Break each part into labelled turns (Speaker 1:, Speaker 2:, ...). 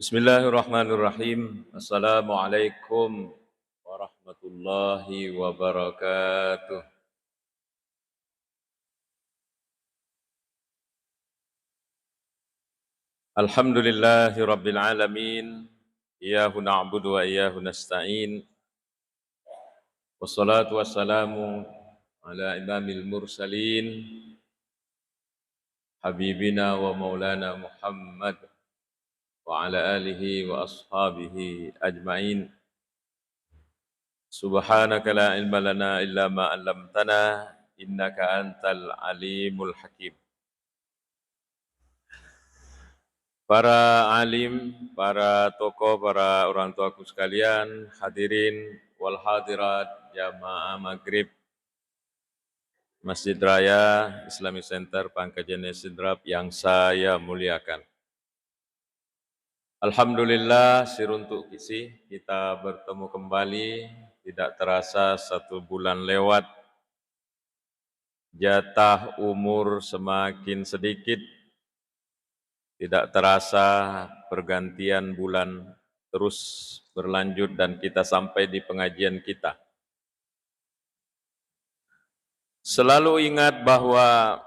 Speaker 1: Bismillahirrahmanirrahim. Assalamualaikum warahmatullahi wabarakatuh. Alhamdulillahi rabbil alamin. Iyyahu na'budu wa iyyahu nasta'in. Wassalatu wassalamu ala imamil mursalin habibina wa maulana Muhammad wa ala alihi wa ashabihi ajma'in. Subhanaka la ilma lana illa ma 'allamtana innaka antal alimul hakim. Para alim, para tokoh, para orang tuaku sekalian, hadirin wal hadirat jamaah maghrib Masjid Raya Islamic Center Pangkajian Sidrap yang saya muliakan. Alhamdulillah siruntuk kisi kita bertemu kembali, tidak terasa 1 bulan lewat, jatah umur semakin sedikit, tidak terasa pergantian bulan terus berlanjut dan kita sampai di pengajian kita. Selalu ingat bahwa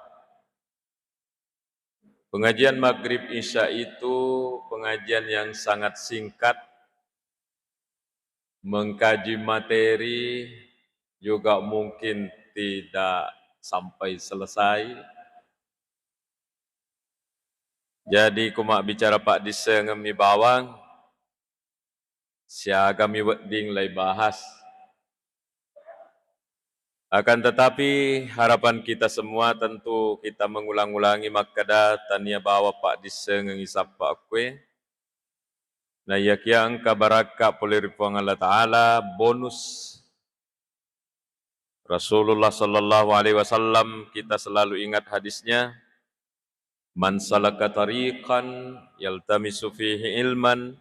Speaker 1: pengajian Maghrib Isya itu pengajian yang sangat singkat, mengkaji materi juga mungkin tidak sampai selesai. Jadi kumak bicara Pak Disa ngemi bawang, siagami wedding lay bahas. Akan tetapi harapan kita semua tentu kita mengulang-ulangi makada tania bawa Pak Disa ngisap Pak Kue. Nah yang kabaraka poliripuang Allah Ta'ala bonus Rasulullah Sallallahu Alaihi Wasallam, kita selalu ingat hadisnya, man salaka tariqan yaltamisu fihi ilman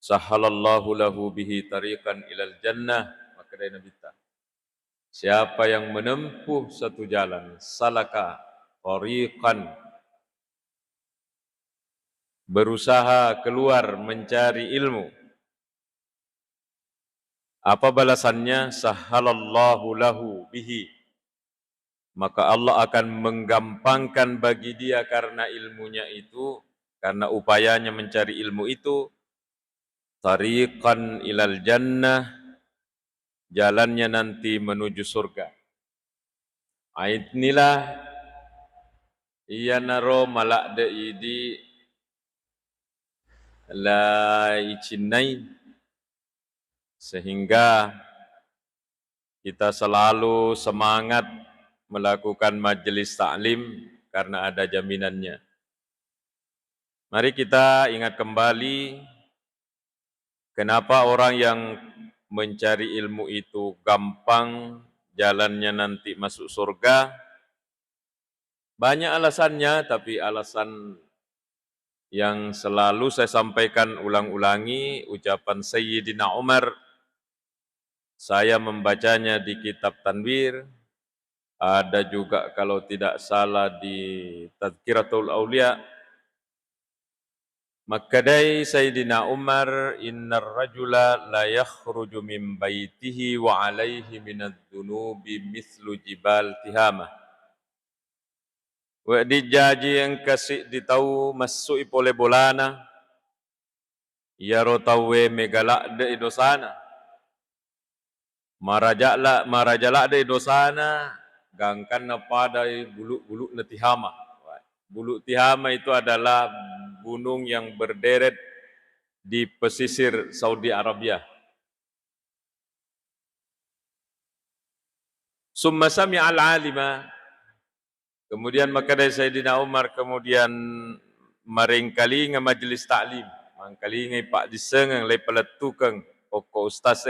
Speaker 1: sahalallahu lahu bihi tariqan ilal jannah. Maka dari Nabi ta, siapa yang menempuh satu jalan, salaka tariqan, berusaha keluar mencari ilmu, apa balasannya? Sahalallahu lahu bihi, maka Allah akan menggampangkan bagi dia karena ilmunya itu, karena upayanya mencari ilmu itu, tariqan ilal jannah, jalannya nanti menuju surga. Inilah iya naro malak de idi la icinai, sehingga kita selalu semangat melakukan majelis taklim karena ada jaminannya. Mari kita ingat kembali kenapa orang yang mencari ilmu itu gampang jalannya nanti masuk surga. Banyak alasannya, tapi alasan yang selalu saya sampaikan ulang-ulangi ucapan Sayyidina Umar. Saya membacanya di kitab Tanwir, ada juga kalau tidak salah di Tadhkiratul Aulia. Makadai Sayyidina Umar, innar rajula la yakhruju min baitihi wa alaihi minadz dzunubi mithlu jibal tihamah. Wa dijaji yang kasih ditau masuk ipole bolana, ya rotawe megalak de idosana. Marajalak de idosana, gangkan na pada bulu-bulu na tihama. Bulu Tihama itu adalah gunung yang berderet di pesisir Saudi Arabia. Summa sami'a al-alima, kemudian maka dari Sayyidina Umar kemudian maringkali nge majlis taklim, mangkali ngai Pak Diseng ngai peletukang pokok ustaz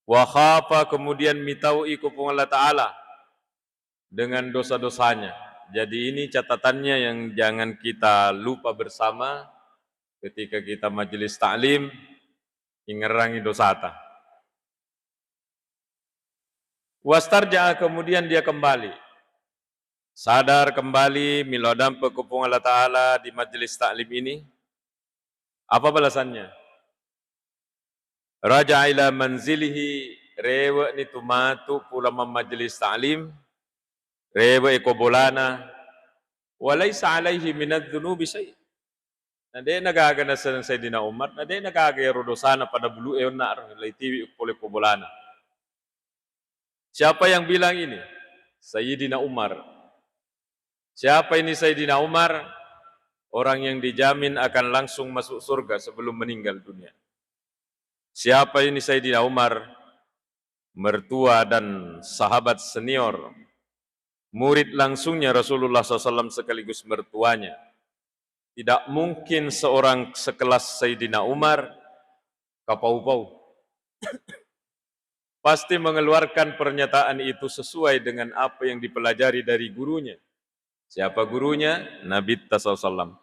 Speaker 1: wa khafa, kemudian mitau iku Allah Ta'ala dengan dosa-dosanya. Jadi ini catatannya yang jangan kita lupa bersama ketika kita majelis taklim, ingerangi dosata. Wastarja'a, kemudian dia kembali, sadar kembali milodam pekupung Allah Ta'ala di majelis taklim ini. Apa balasannya? Raja'a ila manzilihi, rewa ni tumatu pula majlis ta'lim, rewa iko bolana, walaysa alaihi minadz dzunubi syai'. Nade nagagana sa Sayyidina Umar, nade nagagayaro dosana pada bulu na laitiwi pole ko bolana. Siapa yang bilang ini? Sayyidina Umar. Siapa ini Sayyidina Umar? Orang yang dijamin akan langsung masuk surga sebelum meninggal dunia. Siapa ini Sayyidina Umar? Mertua dan sahabat senior, murid langsungnya Rasulullah SAW sekaligus mertuanya. Tidak mungkin seorang sekelas Sayyidina Umar kapau-pau. Pasti mengeluarkan pernyataan itu sesuai dengan apa yang dipelajari dari gurunya. Siapa gurunya? Nabi SAW.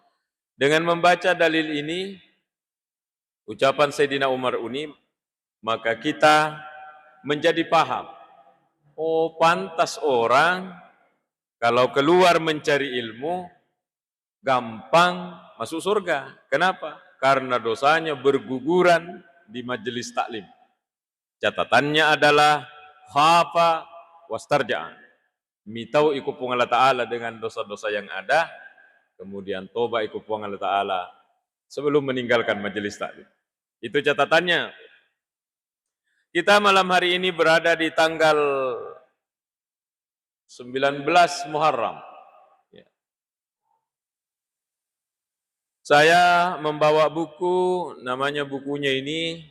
Speaker 1: Dengan membaca dalil ini, ucapan Sayyidina Umar ini, maka kita menjadi paham. Oh, pantas orang kalau keluar mencari ilmu, gampang masuk surga. Kenapa? Karena dosanya berguguran di majelis taklim. Catatannya adalah khafa wastarja'a. Mitau ikupung Allah Ta'ala dengan dosa-dosa yang ada, kemudian toba ikupung Allah Ta'ala sebelum meninggalkan majelis taklim. Itu catatannya. Kita malam hari ini berada di tanggal 19 Muharram. Saya membawa buku, namanya bukunya ini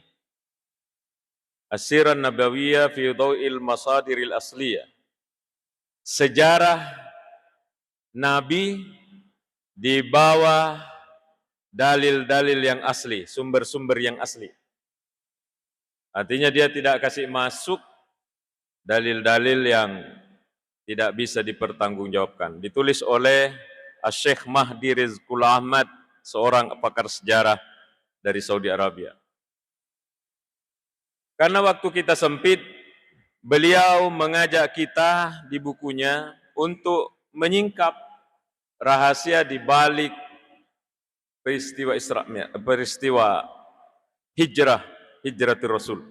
Speaker 1: As-Sirah Nabawiyah fi Dhaw'il Masadiril Asliyah. Sejarah Nabi di bawah dalil-dalil yang asli, sumber-sumber yang asli. Artinya dia tidak kasih masuk dalil-dalil yang tidak bisa dipertanggungjawabkan. Ditulis oleh Syekh Mahdi Rizqul Ahmad, seorang pakar sejarah dari Saudi Arabia. Karena waktu kita sempit, beliau mengajak kita di bukunya untuk menyingkap rahasia di balik peristiwa hijratul Rasul.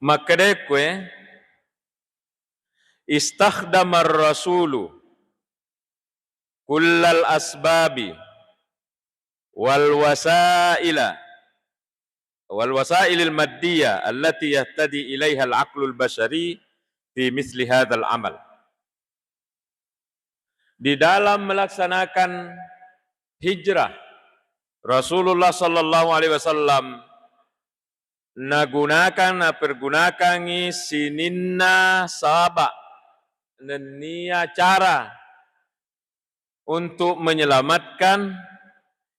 Speaker 1: Maka dekwe istakhdamar rasulu kullal asbabi wal wasailil maddiyah allati yahtadi ilaiha al-aqlul bashari fi misli hadzal amal. Di dalam melaksanakan hijrah, Rasulullah sallallahu alaihi wasallam pergunakan sininna sabak nenia cara untuk menyelamatkan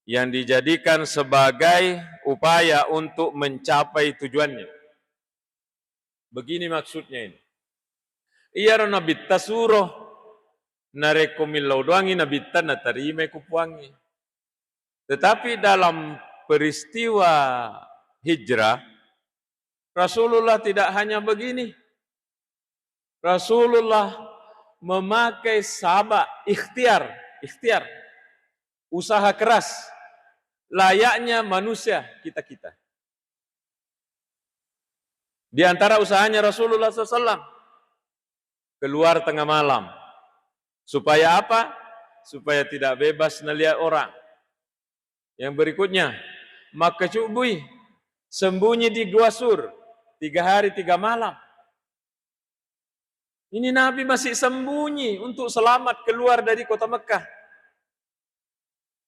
Speaker 1: yang dijadikan sebagai upaya untuk mencapai tujuannya. Begini maksudnya ini. Iya Nabi tasuroh narekomillau doangi Nabi na tarime kupuangi. Tetapi dalam peristiwa hijrah, Rasulullah tidak hanya begini. Rasulullah memakai sabak ikhtiar, usaha keras, layaknya manusia kita-kita. Di antara usahanya Rasulullah SAW, keluar tengah malam. Supaya apa? Supaya tidak bebas melihat orang. Yang berikutnya, maka cubui, sembunyi di Gua Sur, 3 hari 3 malam. Ini Nabi masih sembunyi untuk selamat keluar dari kota Mekah.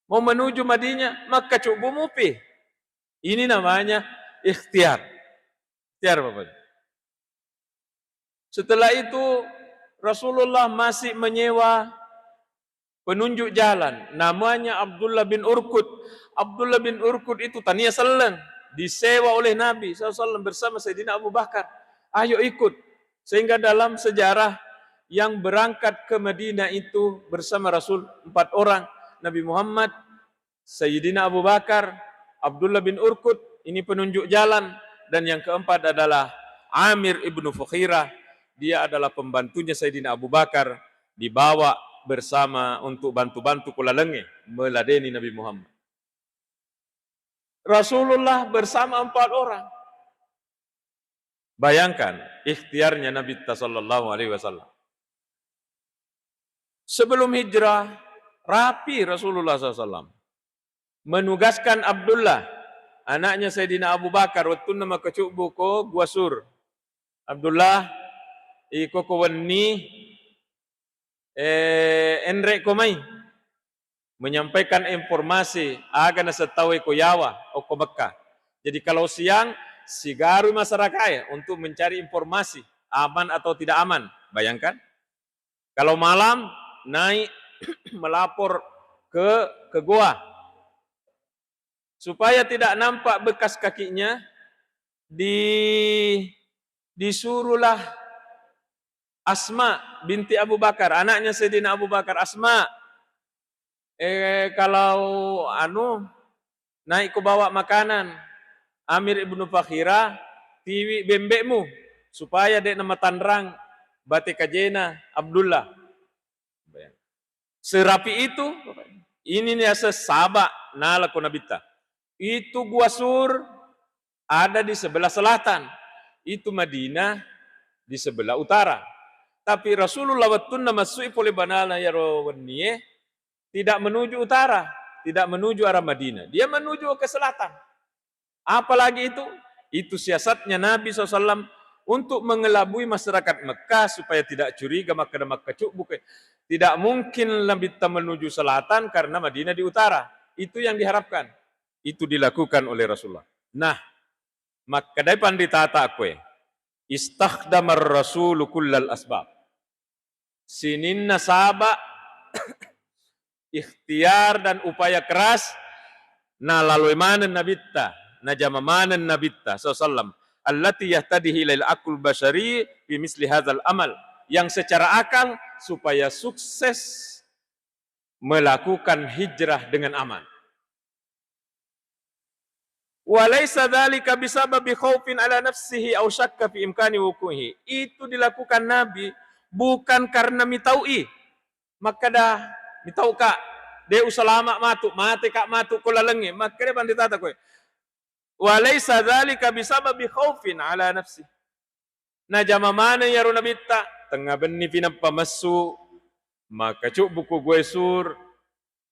Speaker 1: Mau menuju Madinah, maka cubu mupi. Ini namanya ikhtiar. Ikhtiar Bapak. Setelah itu Rasulullah masih menyewa penunjuk jalan. Namanya Abdullah bin Urqud. Abdullah bin Urqud itu tania seleng. Disewa oleh Nabi SAW bersama Sayyidina Abu Bakar. Ayo ikut. Sehingga dalam sejarah yang berangkat ke Madinah itu bersama Rasul 4 orang. Nabi Muhammad, Sayyidina Abu Bakar, Abdullah bin Urqud, ini penunjuk jalan. Dan yang keempat adalah Amir ibnu Fukhirah. Dia adalah pembantunya Sayyidina Abu Bakar. Dibawa bersama untuk bantu-bantu kula lenge meladeni Nabi Muhammad. Rasulullah bersama 4 orang. Bayangkan ikhtiarnya Nabi sallallahu alaihi wasallam. Sebelum hijrah, rapi Rasulullah SAW. Menugaskan Abdullah, anaknya Sayyidina Abu Bakar, waktu nama kecuk buko gua sur. Abdullah, iko kawanni, enrek komai, menyampaikan informasi, agar nasetawi ko Yawa, o ko Mekah. Jadi kalau siang, sigaru masyarakat untuk mencari informasi, aman atau tidak aman. Bayangkan. Kalau malam, naik melapor ke gua supaya tidak nampak bekas kakinya, disuruhlah Asma binti Abu Bakar, anaknya Sayyidina Abu Bakar. Asma, kalau naik ke bawa makanan Amir ibnu Fakhira, tiwi bembekmu supaya dek nama tanrang batik kajena Abdullah. Serapi itu, ini nih sesabak nala kunabita. Itu gua sur ada di sebelah selatan, itu Madinah di sebelah utara. Tapi Rasulullah waktu masuk oleh banana ya rawaniye tidak menuju utara, tidak menuju arah Madinah, dia menuju ke selatan. Apalagi itu siasatnya Nabi SAW untuk mengelabui masyarakat Mekah supaya tidak curiga Mekah bukan. Tidak mungkin kita menuju selatan karena Madinah di utara. Itu yang diharapkan. Itu dilakukan oleh Rasulullah. Nah, maka depan ditata kue. Istakhdamar Rasulu kullal asbab. Sininna sabak ikhtiar dan upaya keras na lalui manen nabitta, na jamamanen nabitta sallallahu allati yahtadihi lil akul basyari fi misli hadzal amal, yang secara akal supaya sukses melakukan hijrah dengan aman. Walaysa dzalika bisababi khaufin ala nafsihi aw syakka fi imkani wuquhi. Itu dilakukan Nabi bukan karena mitaui. Maka dah mitau ka de usalama mati kak matu kula lengi, maka de pandita ta kowe. Walaysa dzalika bisababi khaufin ala nafsihi. Na jamamana ya runabitta tengah benni pinampa masu, maka cuk buku gue sur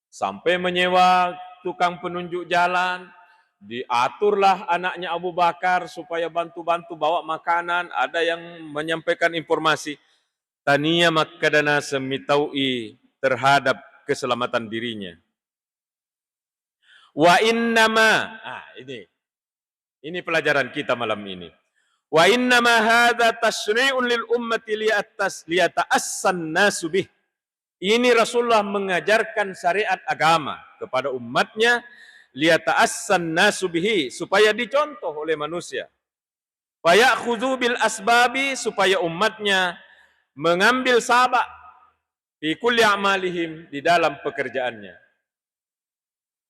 Speaker 1: sampai menyewa tukang penunjuk jalan, diaturlah anaknya Abu Bakar supaya bantu-bantu bawa makanan, ada yang menyampaikan informasi. Tania makadana semitaui terhadap keselamatan dirinya. Wa innama, ini pelajaran kita malam ini. Wa innama hadza tashri'un lil ummati liyata'assan nasu bih. Ini Rasulullah mengajarkan syariat agama kepada umatnya liyata'assan nasu bihi, supaya dicontoh oleh manusia. Fa ya'khudhu bil asbabi, supaya umatnya mengambil sabak fi kulli amalihim, di dalam pekerjaannya.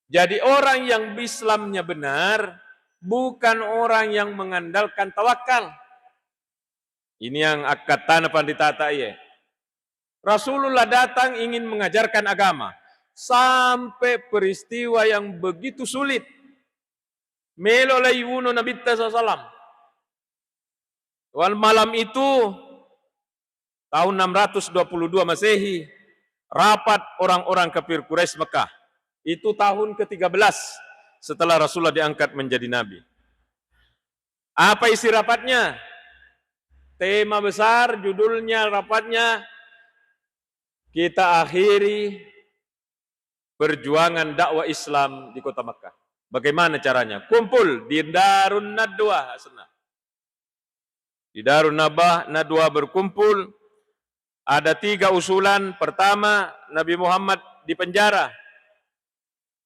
Speaker 1: Jadi orang yang Islamnya benar bukan orang yang mengandalkan tawakal. Ini yang kata pandita ya. Rasulullah datang ingin mengajarkan agama sampai peristiwa yang begitu sulit. Melo layuno Nabi sallallahu. Wal malam itu tahun 622 Masehi, rapat orang-orang kafir Quraisy Mekah. Itu tahun ke-13 setelah Rasulullah diangkat menjadi nabi. Apa isi rapatnya? Tema besar, judulnya rapatnya, kita akhiri perjuangan dakwah Islam di kota Mekah. Bagaimana caranya? Kumpul di Darun Nadwa. Di Darun Nadwa berkumpul. Ada 3 usulan. Pertama, Nabi Muhammad dipenjara,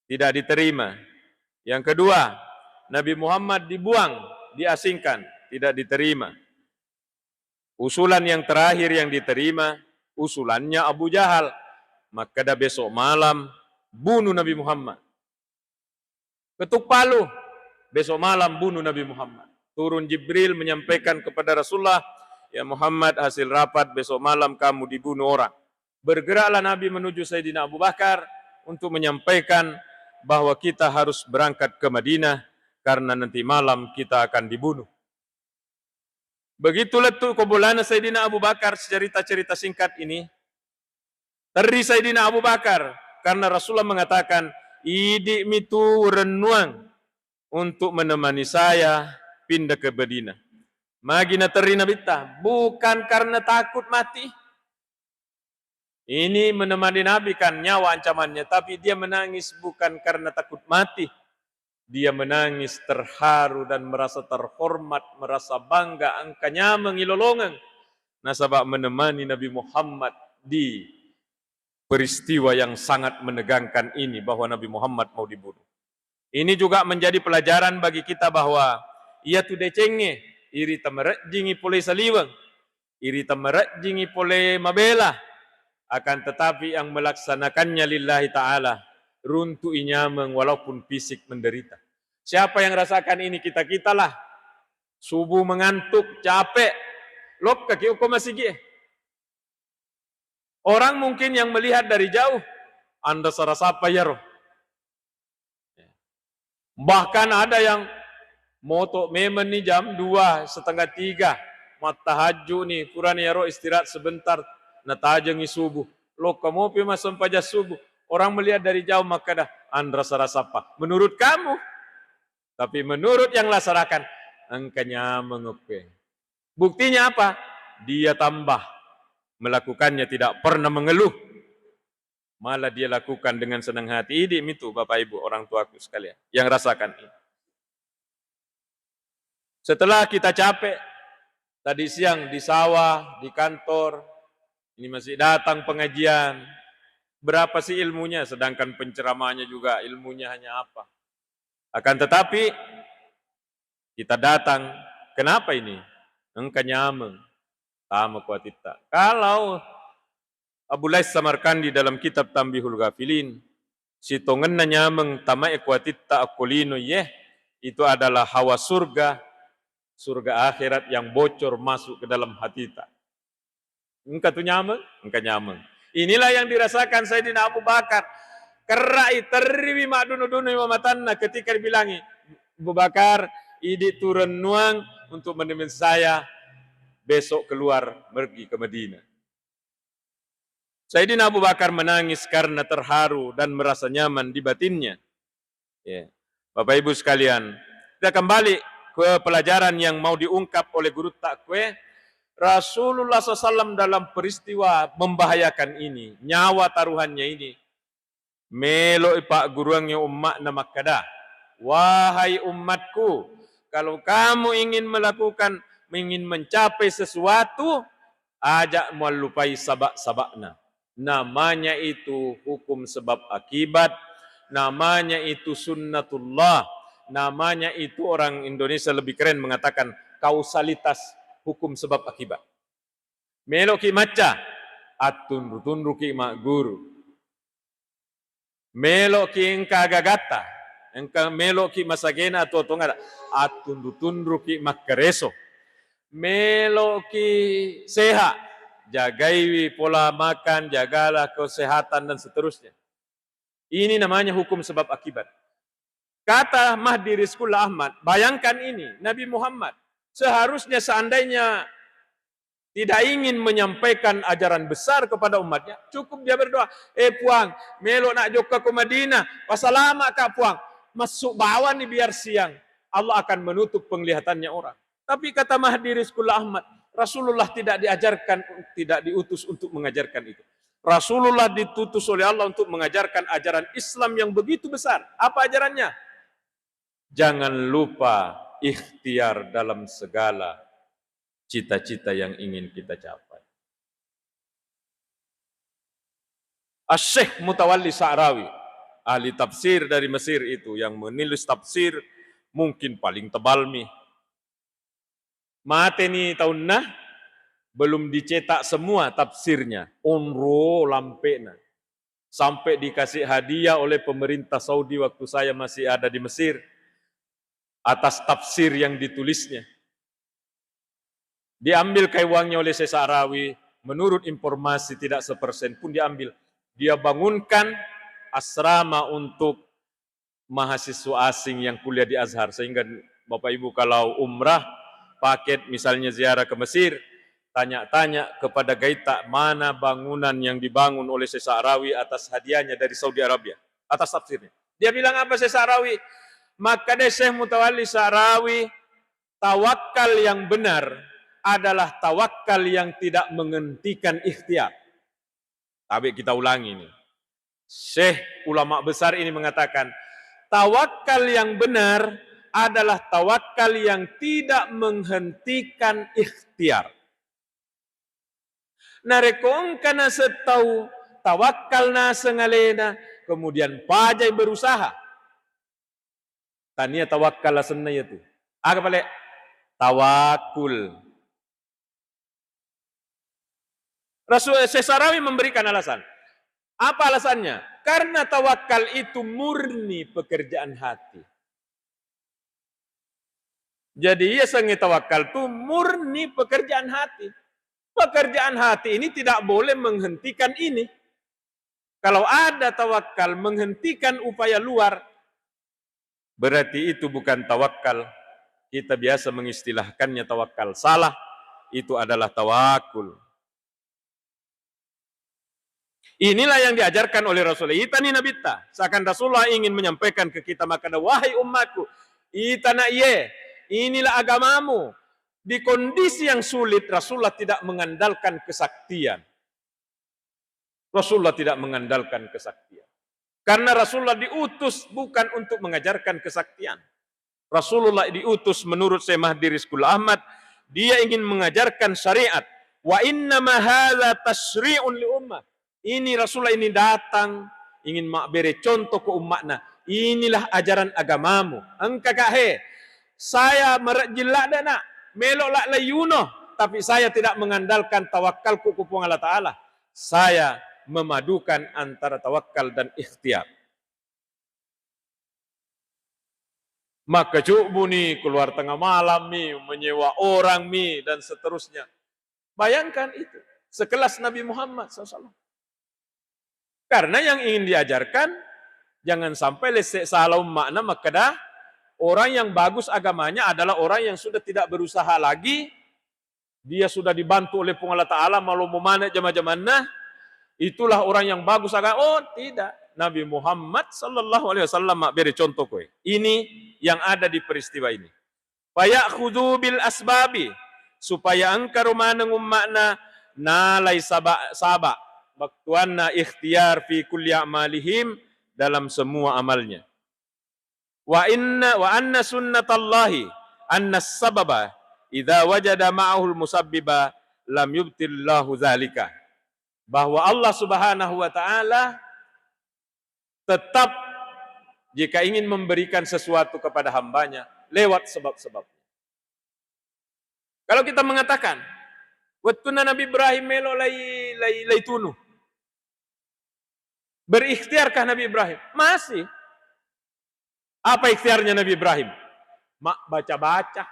Speaker 1: tidak diterima. Yang kedua, Nabi Muhammad dibuang, diasingkan, tidak diterima. Usulan yang terakhir yang diterima, usulannya Abu Jahal. Maka dah besok malam bunuh Nabi Muhammad. Ketuk palu, besok malam bunuh Nabi Muhammad. Turun Jibril menyampaikan kepada Rasulullah, ya Muhammad, hasil rapat besok malam kamu dibunuh orang. Bergeraklah Nabi menuju Sayyidina Abu Bakar untuk menyampaikan bahwa kita harus berangkat ke Madinah karena nanti malam kita akan dibunuh. Begitulah tuh kebulana Sayyidina Abu Bakar, cerita-cerita singkat ini. Teri Sayyidina Abu Bakar, karena Rasulullah mengatakan, idi mitu renuang untuk menemani saya pindah ke Madinah. Magina terina bita, bukan karena takut mati. Ini menemani Nabi kan nyawa ancamannya, tapi dia menangis bukan karena takut mati. Dia menangis terharu dan merasa terhormat, merasa bangga, angkanya mengilolongan. Nasabak menemani Nabi Muhammad di peristiwa yang sangat menegangkan ini, bahwa Nabi Muhammad mau dibunuh. Ini juga menjadi pelajaran bagi kita bahwa ia tu decenge, iri tamarat jingi pole saliwang, iri tamarat jingi pole mabela, akan tetapi yang melaksanakannya lillahi ta'ala, runtu inyameng walaupun fisik menderita. Siapa yang rasakan ini? Kita-kita lah. Subuh mengantuk, capek, lop kaki uko masih gie. Orang mungkin yang melihat dari jauh, Anda serasa apa ya roh? Bahkan ada yang moto memen nih jam 2:30, matahaju nih, kurang ya roh istirahat sebentar, natajengi subuh. Lo kamu pima sampaja subuh. Orang melihat dari jauh maka dah Anda serasa apa? Menurut kamu. Tapi menurut yang laksanakan, angkanya mengupe. Buktinya apa? Dia tambah melakukannya, tidak pernah mengeluh. Malah dia lakukan dengan senang hati. Ini itu Bapak Ibu, orang tuaku sekalian, yang rasakan ini. Setelah kita capek, tadi siang di sawah, di kantor, ini masih datang pengajian. Berapa sih ilmunya? Sedangkan penceramahnya juga ilmunya hanya apa? Akan tetapi kita datang, kenapa ini? Engkau nyameng, tama kuatita. Kalau Abu Lais Samarkandi dalam kitab Tambihul Ghafilin, si tongen na nyameng tama kuatita akulino itu adalah hawa surga, surga akhirat yang bocor masuk ke dalam hatita. Engkau tu nyameng, engkau nyameng. Inilah yang dirasakan Sayyidina Abu Bakar. Kerai terriwi mak dunu-dunu matanna ketika dibilangi, Abu Bakar, idi turun nuang untuk menemani saya besok keluar pergi ke Madinah. Sayyidina Abu Bakar menangis karena terharu dan merasa nyaman di batinnya. Ya. Bapak Ibu sekalian, kita kembali ke pelajaran yang mau diungkap oleh guru takwe. Rasulullah SAW dalam peristiwa membahayakan ini, nyawa taruhannya ini, melo ipak guruangnya umat nama kada. Wahai umatku, kalau kamu ingin mencapai sesuatu, ajak melupai sabak-sabakna. Namanya itu hukum sebab akibat, namanya itu sunnatullah, namanya itu orang Indonesia lebih keren mengatakan kausalitas hukum sebab akibat. Melo ki maca, atun-tun ki mak guru. Melo ki engka gagata, engka melo ki masagena atau tongada, atun-tun ki makkereso. Melo ki sehat, jagai pola makan, jagalah kesehatan dan seterusnya. Ini namanya hukum sebab akibat. Kata Mahdi Rizqul Ahmad, bayangkan ini, Nabi Muhammad seharusnya seandainya tidak ingin menyampaikan ajaran besar kepada umatnya, cukup dia berdoa, puang, melo nak joka ke Madinah, pasalama kak puang, masuk bawah nih biar siang, Allah akan menutup penglihatannya orang. Tapi kata Mahdi Rizqul Ahmad, Rasulullah tidak diajarkan, tidak diutus untuk mengajarkan itu. Rasulullah ditutus oleh Allah untuk mengajarkan ajaran Islam yang begitu besar. Apa ajarannya? Jangan lupa ikhtiar dalam segala cita-cita yang ingin kita capai. Asy-Syaikh Mutawalli Sa'rawi, ahli tafsir dari Mesir itu, yang menulis tafsir mungkin paling tebal nih. Mate nih tahun nah, belum dicetak semua tafsirnya. Onro lampena. Sampai dikasih hadiah oleh pemerintah Saudi waktu saya masih ada di Mesir, atas tafsir yang ditulisnya. Diambil kai uangnya oleh Syekh Sa'rawi, menurut informasi tidak sepersen pun diambil. Dia bangunkan asrama untuk mahasiswa asing yang kuliah di Azhar, sehingga Bapak Ibu kalau umrah, paket misalnya ziarah ke Mesir, tanya-tanya kepada Gaita mana bangunan yang dibangun oleh Syekh Sa'rawi atas hadiahnya dari Saudi Arabia, atas tafsirnya. Dia bilang apa Syekh Sa'rawi? Maka dari Syekh Mutawalli Sa'rawi, tawakal yang benar adalah tawakal yang tidak menghentikan ikhtiar. Tapi kita ulangi ini. Syekh ulama besar ini mengatakan, tawakal yang benar adalah tawakal yang tidak menghentikan ikhtiar. Narekong kana setau tawakal na sengalena, kemudian pajai berusaha. Tania tawakal lah senna itu. Aga balik tawakul. Rasul Syekh Sa'rawi memberikan alasan. Apa alasannya? Karena tawakal itu murni pekerjaan hati. Jadi ya sangi tawakal itu murni pekerjaan hati. Pekerjaan hati ini tidak boleh menghentikan ini. Kalau ada tawakal menghentikan upaya luar, berarti itu bukan tawakal. Kita biasa mengistilahkannya tawakal. Salah, itu adalah tawakul. Inilah yang diajarkan oleh Rasulullah. Itani nabita. Seakan Rasulullah ingin menyampaikan ke kita, maka wahai umatku, itana iye, inilah agamamu. Di kondisi yang sulit, Rasulullah tidak mengandalkan kesaktian. Rasulullah tidak mengandalkan kesaktian. Karena Rasulullah diutus bukan untuk mengajarkan kesaktian. Rasulullah diutus menurut Syekh Mahdi Rizqul Ahmad, dia ingin mengajarkan syariat. Wa inna ma hadza tasyri'un li ummah. Ini Rasulullah ini datang ingin beri contoh ke umatnya. Inilah ajaran agamamu. Engkau kahe, saya merjilak dah nak, meloklah layuno, tapi saya tidak mengandalkan tawakkalku kepada Allah Ta'ala. Saya memadukan antara tawakal dan ikhtiar. Maka cubu nih keluar tengah malam nih, menyewa orang nih, dan seterusnya. Bayangkan itu, sekelas Nabi Muhammad SAW. Karena yang ingin diajarkan, jangan sampai lesek salah makna, maka dah orang yang bagus agamanya adalah orang yang sudah tidak berusaha lagi, dia sudah dibantu oleh Allah Ta'ala, malu memanah jama-jamanah, itulah orang yang bagus agama. Oh tidak, Nabi Muhammad sallallahu alaihi wasallam beri contoh kowe. Ini yang ada di peristiwa ini. Fayakhudhu bil asbabi, supaya engkau maneng makna nalai sabak baktuanna ikhtiar fi kulli amalihim, dalam semua amalnya. Wa anna sunnatallahi anna sababa idza wajada ma'ahul musabbiba lam yubtillahu dzalika. Bahwa Allah Subhanahu wa taala tetap jika ingin memberikan sesuatu kepada hambanya lewat sebab-sebab. Kalau kita mengatakan wattuna Nabi Ibrahim melo lay tunu, berikhtiarkah Nabi Ibrahim? Masih. Apa ikhtiarnya Nabi Ibrahim? Baca-baca.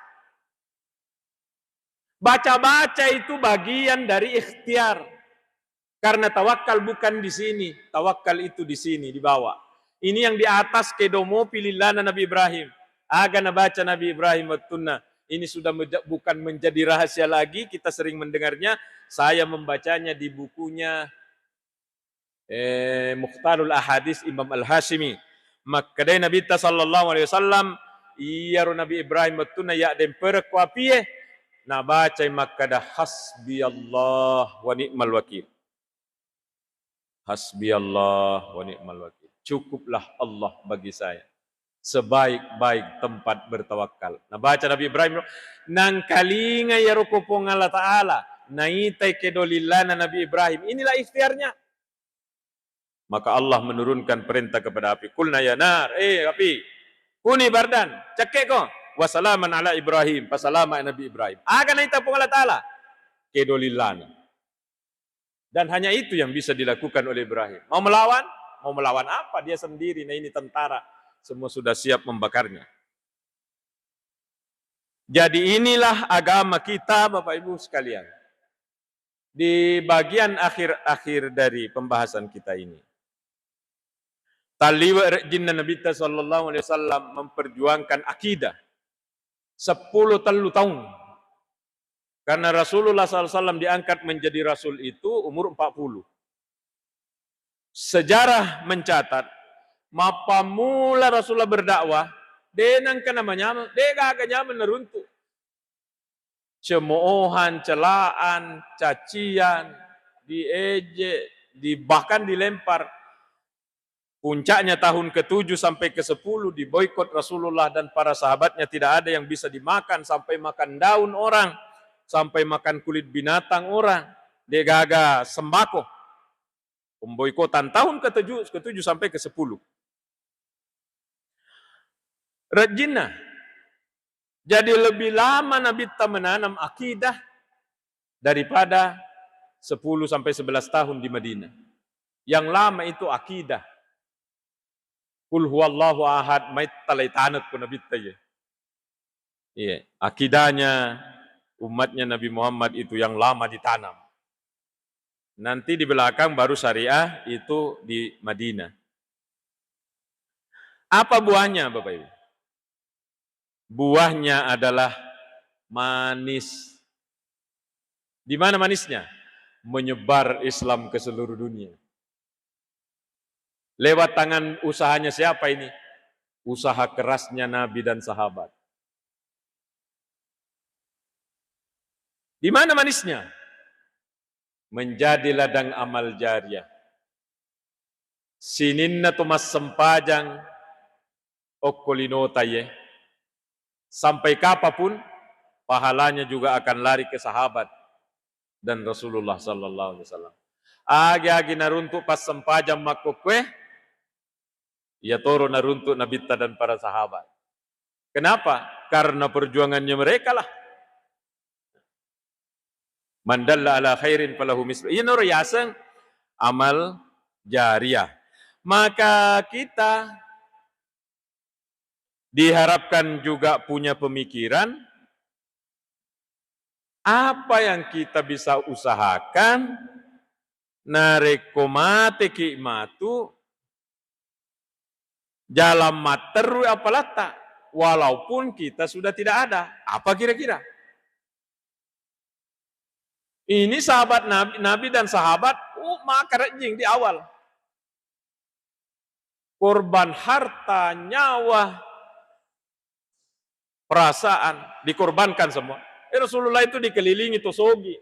Speaker 1: Baca-baca itu bagian dari ikhtiar. Karena tawakal bukan di sini, tawakal itu di sini, di bawah. Ini yang di atas kedomo pilihlah Nabi Ibrahim. Aga baca Nabi Ibrahim wattuna. Ini sudah bukan menjadi rahasia lagi, kita sering mendengarnya. Saya membacanya di bukunya Mukhtarul Ahadis Imam Al-Hashimi. Maka dari Nabi sallallahu alaihi wasallam iya Nabi Ibrahim wattuna ya den perkuapie na baca maka dah hasbiyallah wa ni'mal wakil. Hasbiyallah wa ni'mal wakil. Cukuplah Allah bagi saya, sebaik-baik tempat bertawakal. Nah baca Nabi Ibrahim nang kalinga ya rukupong Allah Ta'ala naitai kedolilana Nabi Ibrahim. Inilah ikhtiarnya. Maka Allah menurunkan perintah kepada api. Kulna ya nar, api, kuni bardan, cekek ko. Wassalaman ala Ibrahim, pasalama Nabi Ibrahim. Akan naita pong Allah Ta'ala. Kedolilana. Dan hanya itu yang bisa dilakukan oleh Ibrahim. Mau melawan? Mau melawan apa? Dia sendiri, nah ini tentara. Semua sudah siap membakarnya. Jadi inilah agama kita Bapak Ibu sekalian. Di bagian akhir-akhir dari pembahasan kita ini. Taliwa jinna Nabi sallallahu alaihi wasallam memperjuangkan akidah 10 tahun. Karena Rasulullah SAW diangkat menjadi Rasul itu umur 40. Sejarah mencatat, mapa mula Rasulullah berdakwah, denang ka namanya, dega agaknya meneruntuk. Cemoohan, celaan, cacian, diejek, bahkan dilempar. Puncaknya tahun ke-7 sampai ke-10 diboikot Rasulullah dan para sahabatnya, tidak ada yang bisa dimakan, sampai makan daun orang, sampai makan kulit binatang orang, degaga sembako. Pemboikotan tahun ke-7 sampai ke-10. Rajinah. Jadi lebih lama Nabi menanam akidah daripada 10 sampai 11 tahun di Madinah. Yang lama itu akidah. Kul huwallahu ahad, mait talai tanat ko Nabi ya. Iya, akidahnya umatnya Nabi Muhammad itu yang lama ditanam. Nanti di belakang baru syariah itu di Madinah. Apa buahnya Bapak Ibu? Buahnya adalah manis. Di mana manisnya? Menyebar Islam ke seluruh dunia. Lewat tangan usahanya siapa ini? Usaha kerasnya Nabi dan sahabat. Di mana manisnya? Menjadi ladang amal jariah. Sininna tumas sempajang okkolinotaye. Sampai kapapun pahalanya juga akan lari ke sahabat dan Rasulullah sallallahu alaihi wasallam. Agi-agi naruntuk pas sempajang makokwe, ya toro naruntuk Nabi dan para sahabat. Kenapa? Karena perjuangannya mereka lah. Mandalla ala khairin falahu mislu. Ini riasang amal jariah. Maka kita diharapkan juga punya pemikiran apa yang kita bisa usahakan narekomate ki'matu jalan materu apalata walaupun kita sudah tidak ada. Apa kira-kira? Ini sahabat Nabi dan sahabat maka rejing di awal. Korban harta, nyawa, perasaan dikorbankan semua. Rasulullah itu dikelilingi tosogi.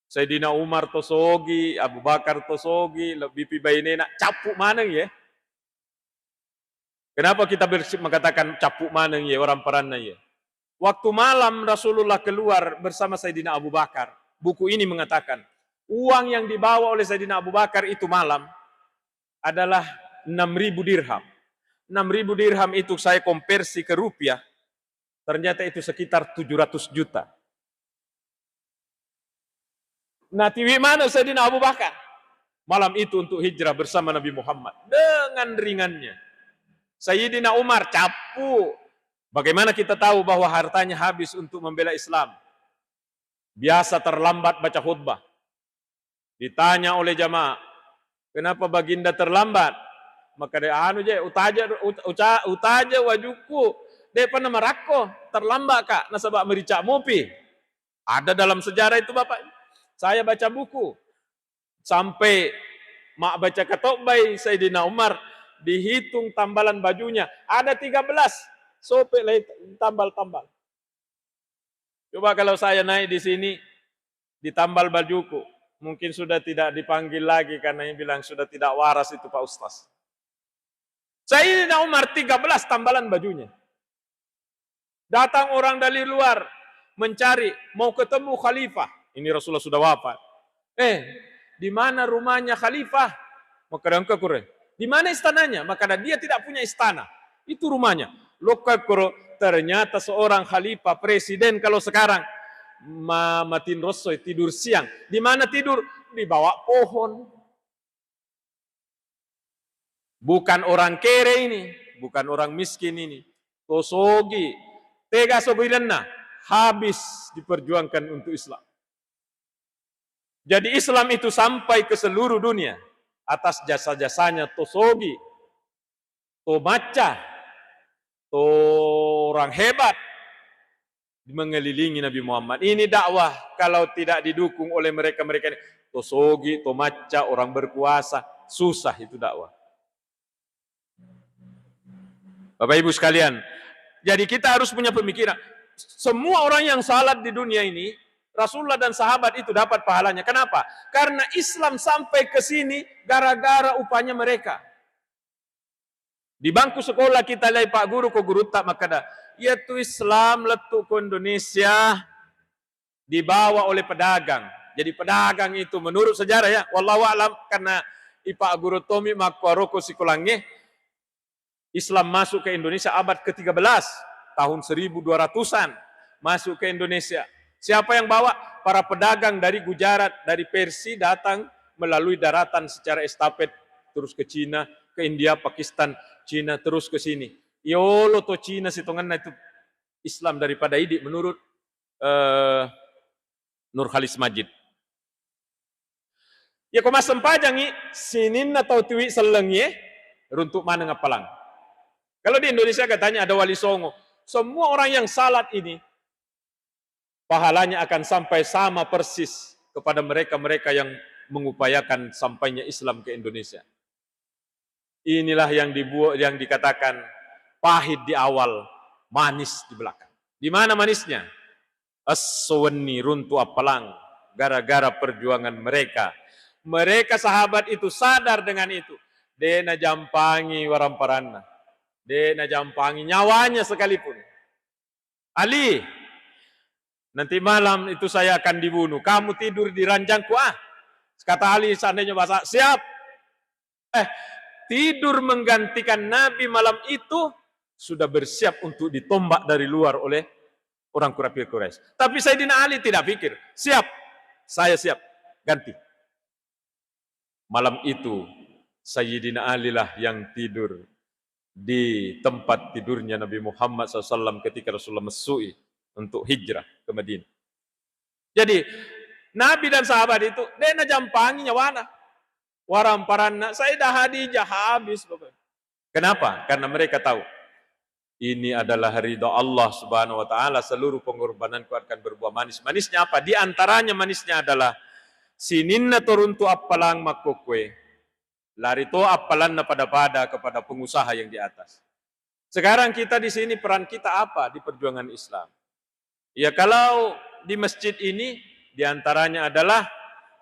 Speaker 1: Sayyidina Umar tosogi, Abu Bakar tosogi, lebih pibainena capuk maneng ya. Kenapa kita mengatakan capuk maneng ya orang peranna ya? Waktu malam Rasulullah keluar bersama Sayyidina Abu Bakar. Buku ini mengatakan, uang yang dibawa oleh Sayyidina Abu Bakar itu malam adalah 6.000 dirham. 6.000 dirham itu saya konversi ke rupiah, ternyata itu sekitar 700 juta. Nah, tiwi mana Sayyidina Abu Bakar? Malam itu untuk hijrah bersama Nabi Muhammad. Dengan ringannya. Sayyidina Umar capu. Bagaimana kita tahu bahwa hartanya habis untuk membela Islam? Biasa terlambat baca khutbah. Ditanya oleh jamaah, kenapa baginda terlambat? Maka dia utaja wajuku. Dia pernah merako, terlambat kak, nasabak merica mopi. Ada dalam sejarah itu Bapak. Saya baca buku. Sampai mak baca ketokbai Sayyidina Umar, dihitung tambalan bajunya. Ada 13. Sopek lah tambal-tambal. Coba kalau saya naik di sini, ditambal bajuku. Mungkin sudah tidak dipanggil lagi karena yang bilang sudah tidak waras itu Pak Ustaz. Sayyidina Umar 13 tambalan bajunya. Datang orang dari luar mencari, mau ketemu khalifah. Ini Rasulullah sudah wafat. Di mana rumahnya khalifah? Maka dia kure. Di mana istananya? Maka dia tidak punya istana. Itu rumahnya. Lokakuro ternyata seorang khalifah presiden kalau sekarang matin rosoy tidur siang. Di mana tidur? Di bawah pohon. Bukan orang kere ini, bukan orang miskin ini. Tosogi, tega sobilenna, habis diperjuangkan untuk Islam. Jadi Islam itu sampai ke seluruh dunia atas jasa-jasanya Tosogi. to maca, to orang hebat mengelilingi Nabi Muhammad. Ini dakwah kalau tidak didukung oleh mereka-mereka ini. To sogi, to maca, orang berkuasa, susah itu dakwah. Bapak Ibu sekalian, jadi kita harus punya pemikiran. Semua orang yang salat di dunia ini, Rasulullah dan sahabat itu dapat pahalanya. Kenapa? Karena Islam sampai ke sini gara-gara upahnya mereka. Di bangku sekolah kita lihat Pak Guru, kok guru tak makada. Yaitu Islam letuk ke Indonesia dibawa oleh pedagang. Jadi pedagang itu menurut sejarah ya, wallahu alam, karena Pak Guru Tomi Makwaroko Sikulange, Islam masuk ke Indonesia abad ke-13, tahun 1200-an masuk ke Indonesia. Siapa yang bawa? Para pedagang dari Gujarat, dari Persia datang melalui daratan secara estafet terus ke Cina, ke India, Pakistan, Cina, terus ke sini. Yolo to Cina sitongan itu Islam daripada ini menurut Nurhalis Majid. Ya kok mas sempajangi sinin atau tiwi selengye runtuk mana ngapalang. Kalau di Indonesia katanya ada wali songo, semua orang yang salat ini pahalanya akan sampai sama persis kepada mereka-mereka yang mengupayakan sampainya Islam ke Indonesia. Inilah yang dikatakan pahit di awal, manis di belakang. Di mana manisnya? As-suwenni runtu apalang, gara-gara perjuangan mereka. Mereka sahabat itu sadar dengan itu. Dena jampangi waramparana. Dena jampangi nyawanya sekalipun. Ali, nanti malam itu saya akan dibunuh. Kamu tidur di ranjangku Kata Ali seandainya bahasa, siap. Tidur menggantikan Nabi malam itu sudah bersiap untuk ditombak dari luar oleh orang Quraisy. Tapi Sayyidina Ali tidak pikir, siap, saya siap, ganti. Malam itu Sayyidina Ali lah yang tidur di tempat tidurnya Nabi Muhammad SAW ketika Rasulullah mesui untuk hijrah ke Madinah. Jadi Nabi dan sahabat itu dena jampangi nyawana. Waramparana Sayyidah Khadijah habis. Kenapa? Karena mereka tahu ini adalah ridha Allah Subhanahu wa taala, seluruh pengorbananku akan berbuah manis. Manisnya apa? Di antaranya manisnya adalah sininna turuntu appalang makokwe. Lari to appalanna pada kepada pengusaha yang di atas. Sekarang kita di sini peran kita apa di perjuangan Islam? Ya kalau di masjid ini di antaranya adalah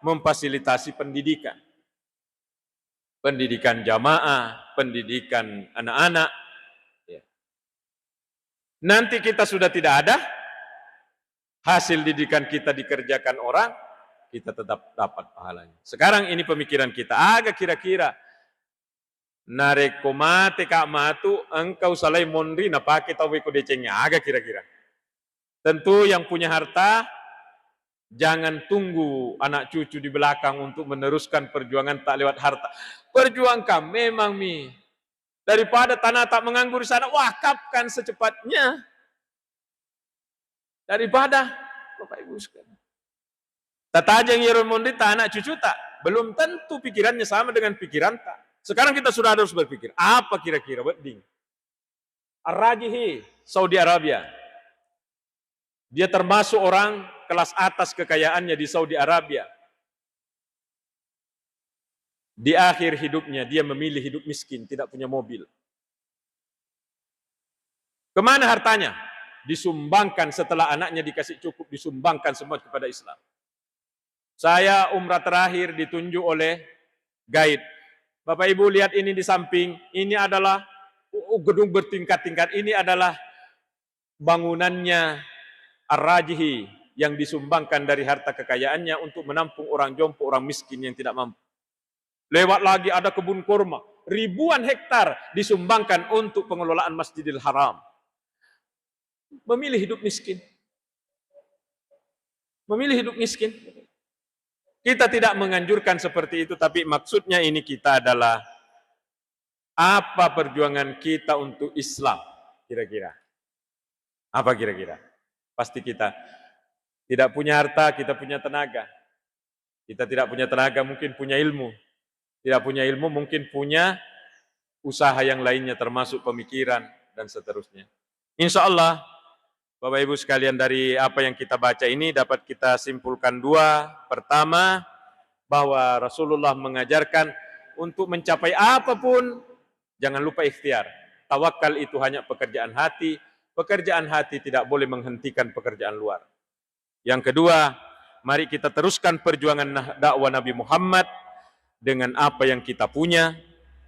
Speaker 1: memfasilitasi pendidikan. Pendidikan jamaah, pendidikan anak-anak. Ya. Nanti kita sudah tidak ada, hasil didikan kita dikerjakan orang, kita tetap dapat pahalanya. Sekarang ini pemikiran kita, agak kira-kira, narekomate kak matu, engkau salai mondri, napake tau wiko decengnya, agak kira-kira. Tentu yang punya harta, jangan tunggu anak cucu di belakang untuk meneruskan perjuangan tak lewat harta. Perjuangkan memang daripada tanah tak menganggur di sana, wakafkan secepatnya. Daripada Bapak Ibu sekalian. Tatajang Yeromondi anak cucu tak, belum tentu pikirannya sama dengan pikiran tak. Sekarang kita sudah harus berpikir, apa kira-kira wedding? Ar-Rajihi, Saudi Arabia. Dia termasuk orang kelas atas kekayaannya di Saudi Arabia. Di akhir hidupnya dia memilih hidup miskin, tidak punya mobil. Kemana hartanya? Disumbangkan setelah anaknya dikasih cukup, disumbangkan semua kepada Islam. Saya umrah terakhir ditunjuk oleh guide. Bapak Ibu lihat ini di samping, ini adalah gedung bertingkat-tingkat, ini adalah bangunannya Ar-Rajihi yang disumbangkan dari harta kekayaannya untuk menampung orang jompo, orang miskin yang tidak mampu. Lewat lagi ada kebun kurma, ribuan hektar disumbangkan untuk pengelolaan Masjidil Haram. Memilih hidup miskin. Memilih hidup miskin. Kita tidak menganjurkan seperti itu, tapi maksudnya ini kita adalah apa perjuangan kita untuk Islam, kira-kira. Apa kira-kira? Pasti kita tidak punya harta, kita punya tenaga. Kita tidak punya tenaga, mungkin punya ilmu. Tidak punya ilmu, mungkin punya usaha yang lainnya termasuk pemikiran dan seterusnya. Insya Allah, Bapak Ibu sekalian, dari apa yang kita baca ini dapat kita simpulkan dua. Pertama, bahwa Rasulullah mengajarkan untuk mencapai apapun, jangan lupa ikhtiar. Tawakal itu hanya pekerjaan hati. Pekerjaan hati tidak boleh menghentikan pekerjaan luar. Yang kedua, mari kita teruskan perjuangan dakwah Nabi Muhammad dengan apa yang kita punya.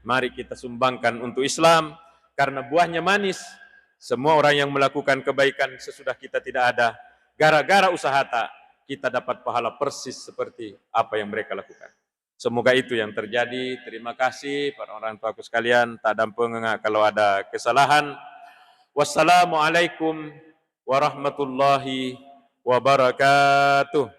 Speaker 1: Mari kita sumbangkan untuk Islam, karena buahnya manis. Semua orang yang melakukan kebaikan sesudah kita tidak ada, gara-gara usaha kita dapat pahala persis seperti apa yang mereka lakukan. Semoga itu yang terjadi. Terima kasih para orang tuaku sekalian. Tak ada pengengah kalau ada kesalahan. Wassalamualaikum warahmatullahi wabarakatuh.